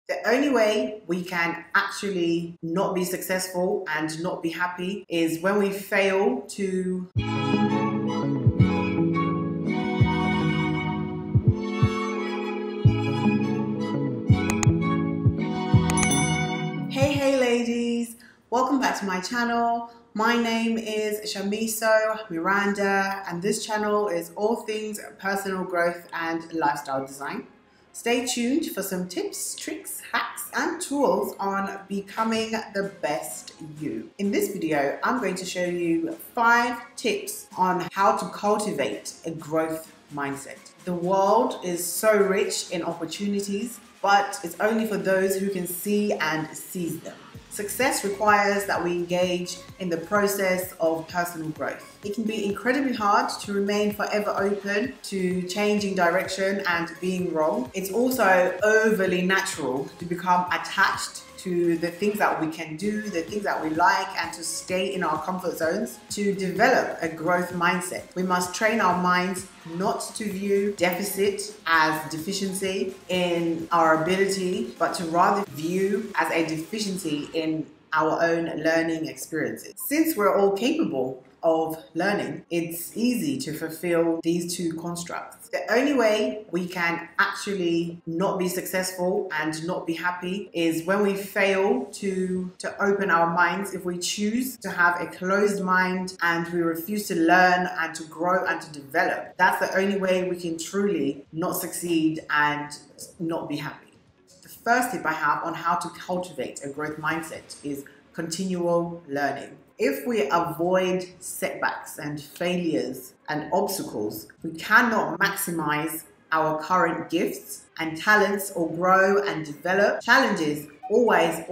The only way we can actually not be successful and not be happy is when we fail to Hey ladies, welcome back to my channel. My name is Shamiso Miranda and this channel is all things personal growth and lifestyle design. Stay tuned for some tips, tricks, hacks and tools on becoming the best you. In this video, I'm going to show you 5 tips on how to cultivate a growth mindset. The world is so rich in opportunities, but it's only for those who can see and seize them. Success requires that we engage in the process of personal growth. It can be incredibly hard to remain forever open to changing direction and being wrong. It's also overly natural to become attached to the things that we can do, the things that we like, and to stay in our comfort zones. To develop a growth mindset, we must train our minds not to view deficit as deficiency in our ability, but to rather view as a deficiency in our own learning experiences. Since we're all capable of learning, it's easy to fulfill these two constructs. The only way we can actually not be successful and not be happy is when we fail to open our minds. If we choose to have a closed mind and we refuse to learn and to grow and to develop, that's the only way we can truly not succeed and not be happy. The first tip I have on how to cultivate a growth mindset is continual learning. If we avoid setbacks and failures and obstacles, we cannot maximize our current gifts and talents or grow and develop. Challenges always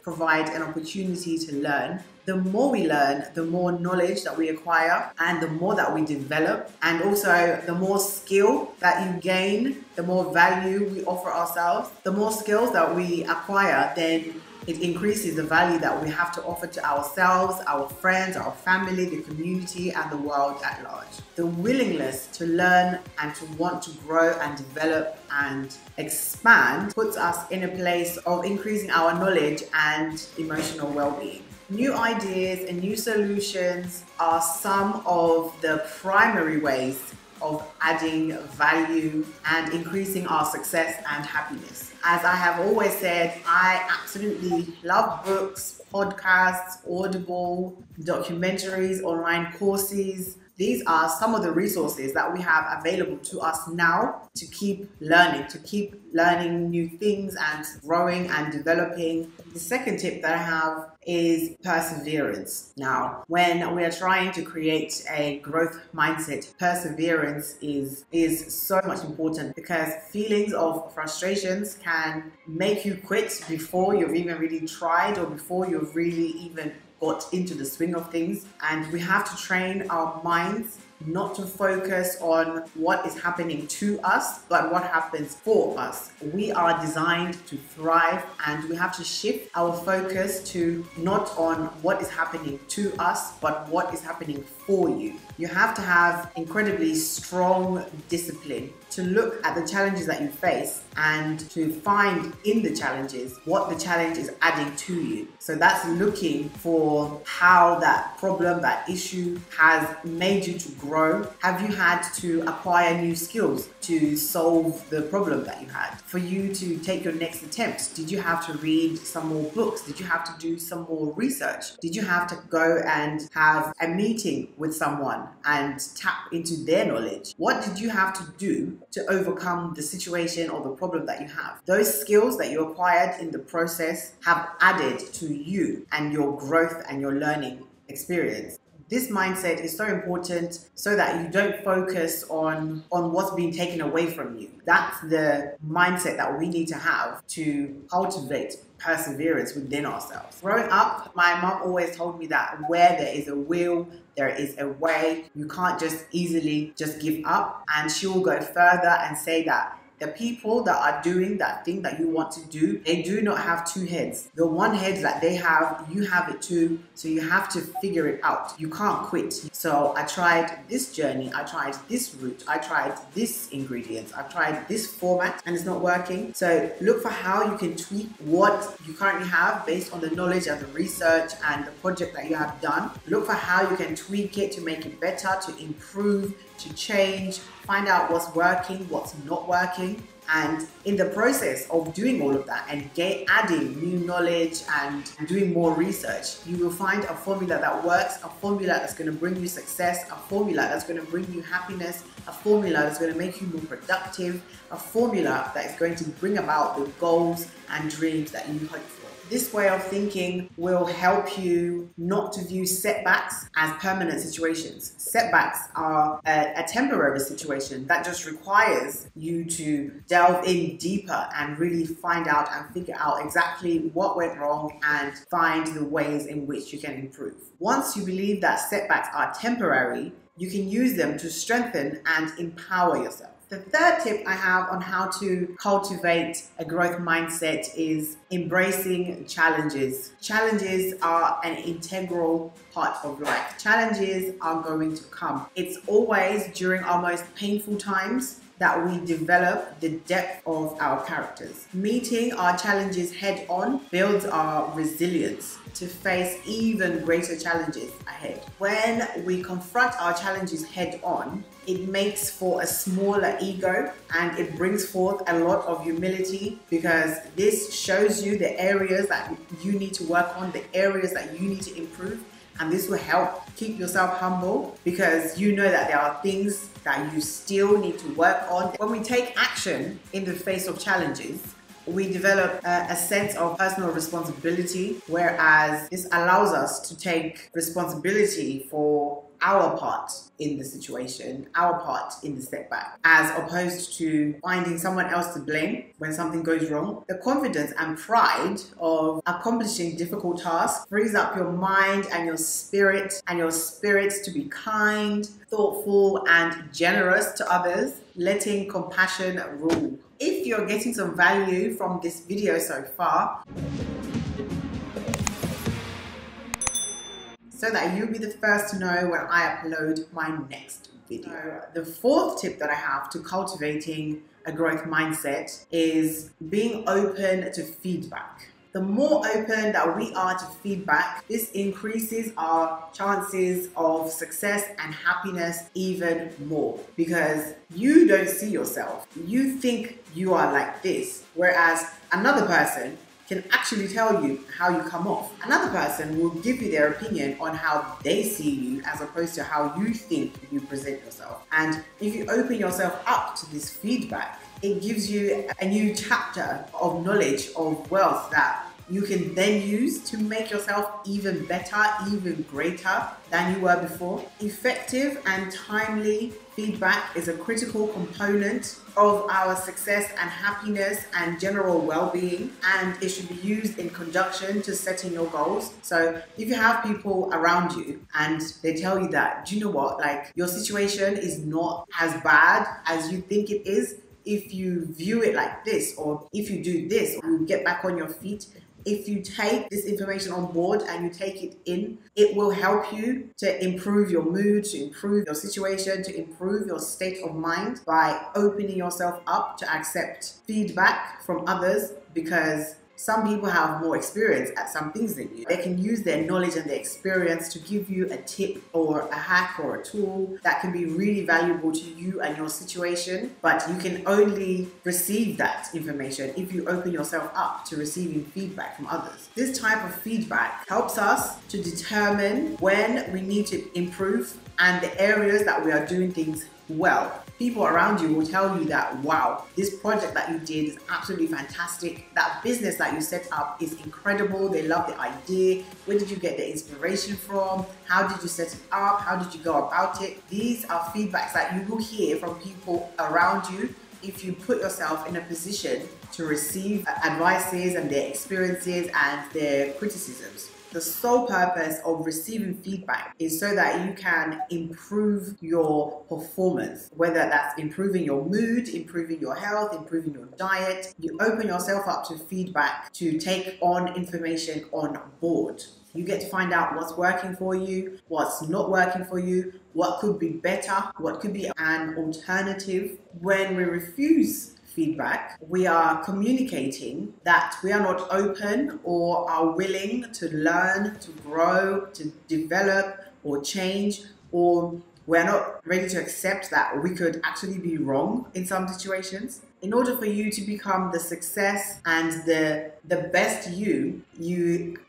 provide an opportunity to learn. The more we learn, the more knowledge that we acquire and the more that we develop, and also the more skill that you gain, the more value we offer ourselves. The more skills that we acquire, then it increases the value that we have to offer to ourselves, our friends, our family, the community, and the world at large. The willingness to learn and to want to grow and develop and expand puts us in a place of increasing our knowledge and emotional well-being. New ideas and new solutions are some of the primary ways of adding value and increasing our success and happiness. As I have always said, I absolutely love books, podcasts, Audible, documentaries, online courses. These are some of the resources that we have available to us now to keep learning new things and growing and developing. The second tip that I have is perseverance. Now, when we are trying to create a growth mindset, perseverance is so much important, because feelings of frustrations can make you quit before you've even really tried or before you've really even got into the swing of things. And we have to train our minds not to focus on what is happening to us, but what happens for us. We are designed to thrive, and we have to shift our focus to not on what is happening to us, but what is happening for you. You have to have incredibly strong discipline to look at the challenges that you face and to find in the challenges what the challenge is adding to you. So that's looking for how that problem, that issue has made you to grow. Have you had to acquire new skills to solve the problem that you had? For you to take your next attempt, did you have to read some more books? Did you have to do some more research? Did you have to go and have a meeting with someone and tap into their knowledge? What did you have to do to overcome the situation or the problem that you have? Those skills that you acquired in the process have added to you and your growth and your learning experience. This mindset is so important so that you don't focus on what's being taken away from you. That's the mindset that we need to have to cultivate perseverance within ourselves. Growing up, my mom always told me that where there is a will, there is a way. You can't just easily just give up. And she will go further and say that The people that are doing that thing that you want to do, they do not have two heads. The one head that they have, you have it too. So you have to figure it out. You can't quit. So I tried this journey, I tried this route, I tried this ingredients, I've tried this format, and it's not working. So look for how you can tweak what you currently have based on the knowledge and the research and the project that you have done. Look for how you can tweak it to make it better, to improve, to change, find out what's working, what's not working. And in the process of doing all of that and adding new knowledge and doing more research, you will find a formula that works, a formula that's going to bring you success, a formula that's going to bring you happiness, a formula that's going to make you more productive, a formula that is going to bring about the goals and dreams that you hope for. This way of thinking will help you not to view setbacks as permanent situations. Setbacks are a temporary situation that just requires you to delve in deeper and really find out and figure out exactly what went wrong and find the ways in which you can improve. Once you believe that setbacks are temporary, you can use them to strengthen and empower yourself. The third tip I have on how to cultivate a growth mindset is embracing challenges. Challenges are an integral part of life. Challenges are going to come. It's always during our most painful times that we develop the depth of our characters. Meeting our challenges head on builds our resilience to face even greater challenges ahead. When we confront our challenges head on, it makes for a smaller ego and it brings forth a lot of humility, because this shows you the areas that you need to work on, the areas that you need to improve. And this will help keep yourself humble, because you know that there are things that you still need to work on. When we take action in the face of challenges, we develop a sense of personal responsibility, whereas this allows us to take responsibility for our part in the situation, our part in the setback, as opposed to finding someone else to blame when something goes wrong. The confidence and pride of accomplishing difficult tasks frees up your mind and your spirit to be kind, thoughtful, and generous to others, letting compassion rule. If you're getting some value from this video so far, so that you'll be the first to know when I upload my next video. The fourth tip that I have to cultivating a growth mindset is being open to feedback. The more open that we are to feedback, this increases our chances of success and happiness even more, because you don't see yourself. You think you are like this, whereas another person can actually tell you how you come off. Another person will give you their opinion on how they see you as opposed to how you think you present yourself. And if you open yourself up to this feedback, it gives you a new chapter of knowledge, of wealth that you can then use to make yourself even better, even greater than you were before. Effective and timely feedback is a critical component of our success and happiness and general well-being, and it should be used in conjunction to setting your goals. So if you have people around you and they tell you that, do you know what, like, your situation is not as bad as you think it is, if you view it like this, or if you do this, you'll get back on your feet. If you take this information on board and you take it in, it will help you to improve your mood, to improve your situation, to improve your state of mind by opening yourself up to accept feedback from others, because some people have more experience at some things than you. They can use their knowledge and their experience to give you a tip or a hack or a tool that can be really valuable to you and your situation, but you can only receive that information if you open yourself up to receiving feedback from others. This type of feedback helps us to determine when we need to improve and the areas that we are doing things well. People around you will tell you that, wow, this project that you did is absolutely fantastic. That business that you set up is incredible. They love the idea. Where did you get the inspiration from? How did you set it up? How did you go about it? These are feedbacks that you will hear from people around you if you put yourself in a position to receive advices and their experiences and their criticisms. The sole purpose of receiving feedback is so that you can improve your performance, whether that's improving your mood, improving your health, improving your diet. You open yourself up to feedback to take on information on board. You get to find out what's working for you, what's not working for you, what could be better, what could be an alternative. When we refuse feedback, we are communicating that we are not open or are willing to learn, to grow, to develop or change, or we're not ready to accept that we could actually be wrong in some situations. In order for you to become the success and the best you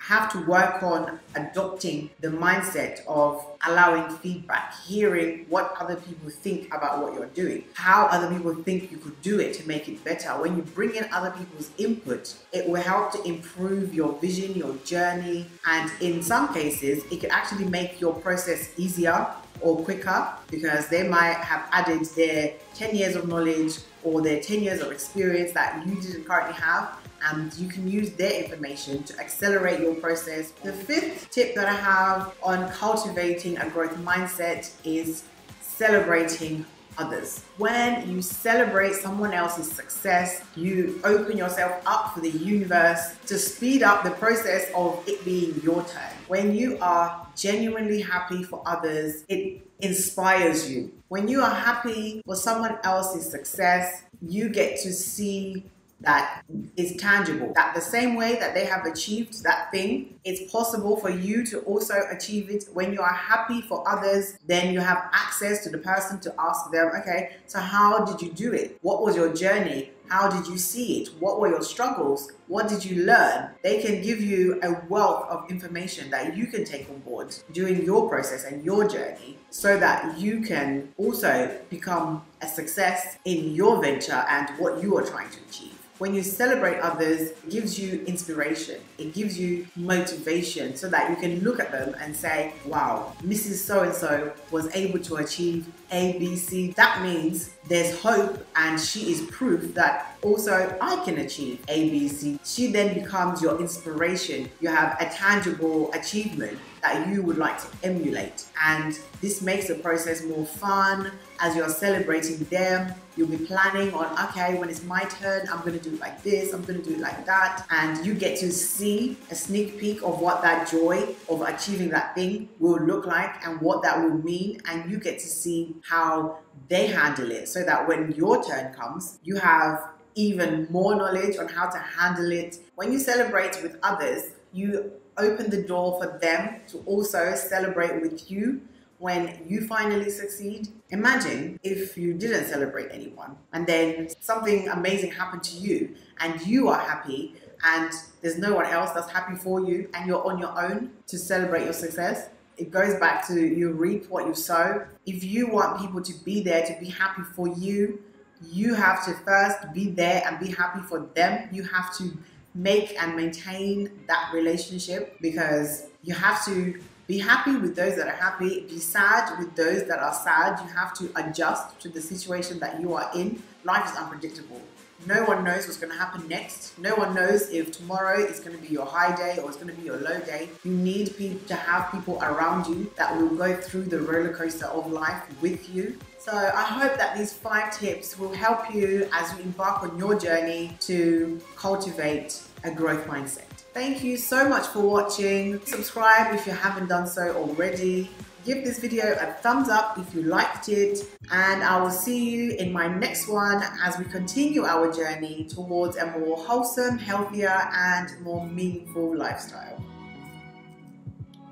have to work on adopting the mindset of allowing feedback, hearing what other people think about what you're doing, how other people think you could do it to make it better. When you bring in other people's input, it will help to improve your vision, your journey, and in some cases, it can actually make your process easier or quicker, because they might have added their 10 years of knowledge or their 10 years of experience that you didn't currently have, and you can use their information to accelerate your process. The fifth tip that I have on cultivating a growth mindset is celebrating others. When you celebrate someone else's success, you open yourself up for the universe to speed up the process of it being your turn. When you are genuinely happy for others, it inspires you. When you are happy for someone else's success, you get to see that is tangible, that the same way that they have achieved that thing, it's possible for you to also achieve it. When you are happy for others, then you have access to the person to ask them, okay, so how did you do it? What was your journey? How did you see it? What were your struggles? What did you learn? They can give you a wealth of information that you can take on board during your process and your journey, so that you can also become a success in your venture and what you are trying to achieve. When you celebrate others, it gives you inspiration, it gives you motivation, so that you can look at them and say, wow, Mrs. So-and-so was able to achieve A, B, C. That means there's hope, and she is proof that also I can achieve A, B, C. She then becomes your inspiration. You have a tangible achievement that you would like to emulate. And this makes the process more fun. As you're celebrating them, you'll be planning on, okay, when it's my turn, I'm gonna do it like this, I'm gonna do it like that. And you get to see a sneak peek of what that joy of achieving that thing will look like and what that will mean. And you get to see how they handle it, so that when your turn comes, you have even more knowledge on how to handle it. When you celebrate with others, you open the door for them to also celebrate with you when you finally succeed. Imagine if you didn't celebrate anyone and then something amazing happened to you and you are happy and there's no one else that's happy for you and you're on your own to celebrate your success. It goes back to you reap what you sow. If you want people to be there, to be happy for you, you have to first be there and be happy for them. You have to make and maintain that relationship, because you have to be happy with those that are happy, be sad with those that are sad. You have to adjust to the situation that you are in. Life is unpredictable. No one knows what's going to happen next. No one knows if tomorrow is going to be your high day or it's going to be your low day. You need to have people around you that will go through the roller coaster of life with you. So I hope that these 5 tips will help you as you embark on your journey to cultivate a growth mindset. Thank you so much for watching. Subscribe if you haven't done so already. Give this video a thumbs up if you liked it, and I will see you in my next one as we continue our journey towards a more wholesome, healthier, and more meaningful lifestyle.